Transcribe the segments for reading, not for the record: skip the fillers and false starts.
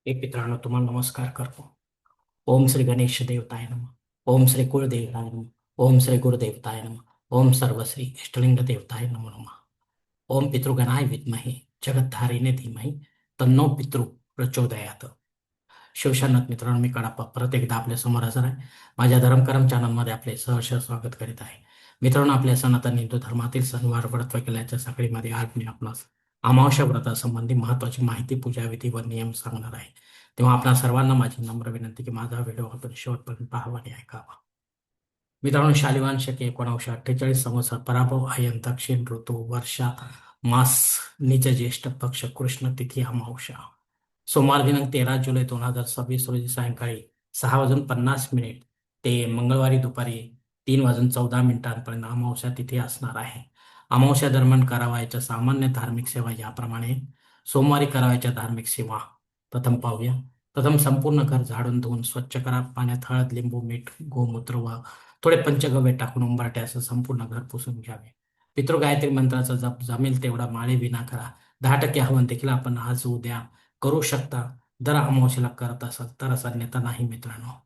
एक मित्रांनो तुम्हाला नमस्कार करतो. ओम श्री गणेश देवताय नमः. ओम श्री कुलदेवताय नमः. ओम श्री गुरुदेवताय नमः. ओम सर्वश्री इष्टलिंग देवताय नमो नमः. ओम पितृगणाय विद्महे जगद्धारिणे धीमहि तन्नो पितृ प्रचोदयात. शिवशानत मित्रांनो, मी कडाप्पा परत एकदा आपल्या समोर हजर आहे. माझ्या धर्मकरम चॅनलमध्ये आपले सहर्ष स्वागत करीत आहे. मित्रांनो, आपल्या सनातन हिंदू धर्मातील सणवार व्रत केल्याच्या साखळीमध्ये आज मी आपणास अमावस्या व्रतासंबंधी महत्त्वाची माहिती, पूजाविधी व नियम सांगणार आहे. तेव्हा आपणा सर्वांना माझी नम्र विनंती की माझा व्हिडिओ आपण शेवटपर्यंत पाहावा आणि ऐकावा. मित्रांनो, शालिवान शके 1948 संवत्सर पराभव अयन दक्षिण ऋतू वर्षा मास निच ज्येष्ठ पक्ष कृष्ण तिथी अमावस्या सोमवार दिनांक 13 जुलै 2026 रोजी सायंकाळी 6:50 ते मंगळवारी दुपारी 3:14 अमावस्या तिथी असणार आहे. अमावस्या दरम्यान करावयाच्या सामान्य धार्मिक सेवा याप्रमाणे. सोमवारी करावयाच्या धार्मिक सेवा प्रथम पाहूया. प्रथम संपूर्ण घर झाडून धुवून स्वच्छ करा. पाण्यात हळद, लिंबू, मीठ, गोमूत्र व थोडे पंचगव्य टाकून उंबरट्यासह संपूर्ण घर पुसून घ्यावे. पितृगायत्री मंत्राचा जप जमेल तेवढा माळे विना करा. 10% हवन देखील आपण आज उद्या करू शकता. जर अमावस्येला करत असाल तरच, अन्यथा नाही मित्रांनो.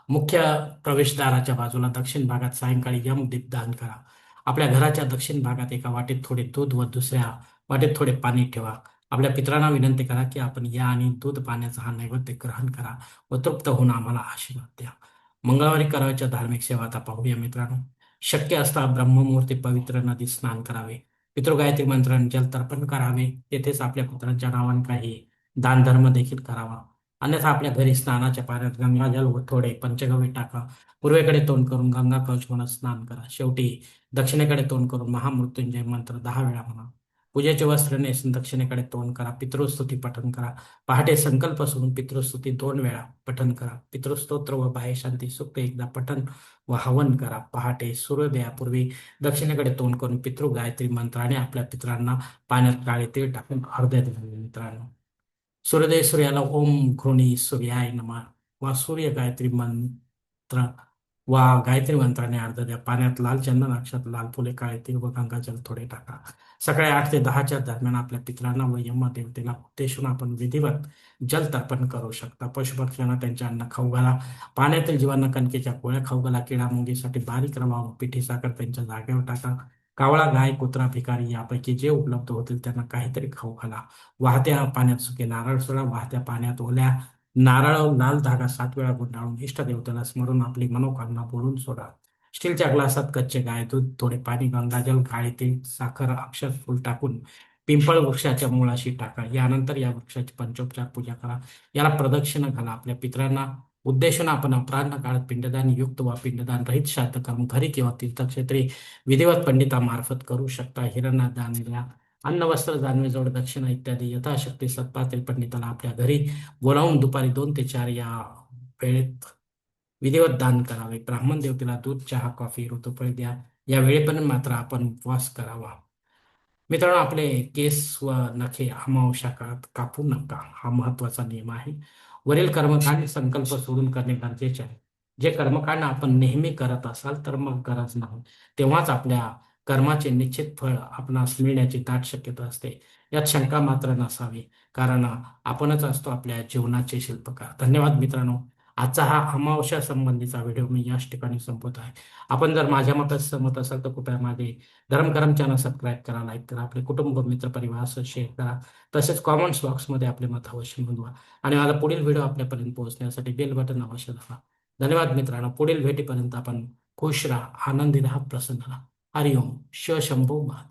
मुख्य प्रवेशद्वाराच्या बाजूला दक्षिण भागात सायंकाळी दीपदान करा. आपल्या घराच्या दक्षिण भागात एका वाटीत थोडे दूध व दुसऱ्या वाटीत थोडे पाणी ठेवा. आपल्या पितरांना विनंती करा की आपण या आणि दूध पाण्याचा हा नैवेद्य ग्रहण करा व तृप्त होऊन आम्हाला आशीर्वाद द्या. मंगळवारी करावयाच्या धार्मिक सेवा आता पाहूया मित्रांनो. शक्य असता ब्रह्ममुहूर्ती पवित्र नदीत स्नान करावे. पितृगायत्री मंत्राने जल तर्पण करावे. तेथेच आपल्या पुत्रांच्या नावाने काही दानधर्म देखील करावा. अन्यथा आपल्या घरी स्नानाच्या पाण्यात गंगाजल व थोडे पंचगव्य टाका. पूर्वेकडे तोंड करून गंगा कवच म्हणत स्नान करा. शेवटी दक्षिणेकडे तोंड करून महामृत्युंजय मंत्र 10 वेळा म्हणा. पूजेचे वस्त्र नेसून दक्षिणेकडे तोंड करा. पितृस्तुती पठण करा. पहाटे संकल्प सोडून पितृस्तुती 2 वेळा पठण करा. पितृस्तोत्र व बाह्यशांती सूक्त एकदा पठण व हवन करा. पहाटे सूर्योदयापूर्वी दक्षिणेकडे तोंड करून पितृ गायत्री मंत्राने आपल्या पितरांना पाण्यात काळे तीळ टाकून अर्ध्या द्यावे मित्रांनो. सूर्योदय सूर्याला ओम घृणी सूर्याय नमः वा सूर्य गायत्री मंत्र वा गायत्री मंत्राने अर्ध द्या. पाण्यात लाल चंदन, अक्षत, लाल फुले, काळे तीळ व गंगाजल थोडे टाका. सकाळी 8 ते 10च्या दरम्यान आपल्या पितरांना व यमदेवतेला उद्देशून आपण विधिवत जल तर्पण करू शकता. पशुपक्ष्यांना त्यांचे अन्न खाऊ घाला. पाण्यातील जीवांना कणकेच्या गोळ्या खाऊ घाला. किडा मुंगीसाठी बारीक रवा व पिठी साखर त्यांच्या जागेवर टाका. कावळा, गाय, कुत्रा, भिकारी यापैकी जे उपलब्ध होतील त्यांना काहीतरी खाऊ घाला. वाहत्या पाण्यात सुके नारळ सोडा. वाहत्या पाण्यात ओल्या नारळ लाल धागा 7 वेळा गुंडाळून इष्टदेवतेला स्मरून आपली मनोकामना बोलून सोडा. स्टीलच्या ग्लासात कच्चे गाय दूध, थोडे पाणी, गंगाजल, काळे तीळ, साखर, अक्षत, फूल टाकून पिंपळ वृक्षाच्या मुळाशी टाका. यानंतर या वृक्षाची पंचोपचार पूजा करा. याला प्रदक्षिणा घाला. आपल्या पितरांना उद्देशून आपण अपराह्न काळात पिंडदान युक्त वा पिंडदान रहित श्राद्ध कर्म घरी किंवा तीर्थक्षेत्री विधिवत पंडितामार्फत करू शकता. हिरण्यादान द्या. अन्न, वस्त्र, जानवे, जोड, दक्षिणा इत्यादी यथाशक्ती सत्पात्री पंडिताला आपल्या घरी बोलावून दुपारी 2 ते 4 या वेळेत विधिवत दान करावे. ब्राह्मण देवतेला दूध, चहा, कॉफी, ऋतुफळे द्या. या वेळेपर्यंत मात्र आपण उपवास करावा. मित्रांनो, आपले केस व नखे अमावस्या काळात कापू नका, हा महत्वाचा नियम आहे. वरील कर्मकांड संकल्प सोडून करणे गरजेचे आहे. जे कर्मकांड आपण नेहमी करत असाल तर मग गरज नाही. तेव्हाच आपल्या कर्माचे निश्चित फळ आपणास मिळण्याची दाट शक्यता असते. यात शंका मात्र नसावी, कारण आपणच असतो आपल्या जीवनाचे शिल्पकार. धन्यवाद मित्रांनो. आजचा हा अमावस्या संबंधीचा व्हिडिओ मी याच ठिकाणी संपवत आहे. आपण जर माझ्या मतात सहमत असाल तर कृपया माझे धर्मकरम चॅनल सबस्क्राईब करा, लाईक करा, आपले कुटुंब, मित्र, परिवारासह शेअर करा. तसेच कॉमेंट्स बॉक्समध्ये आपले मत अवश्य नोंदवा आणि माझा पुढील व्हिडिओ आपल्यापर्यंत पोहोचण्यासाठी बेल बटन अवश्य दाबा. धन्यवाद मित्रांनो. पुढील भेटीपर्यंत आपण खुश राहा, आनंदी राहा, प्रसन्न राहा. हरिओम. शिवशंभो महादेव.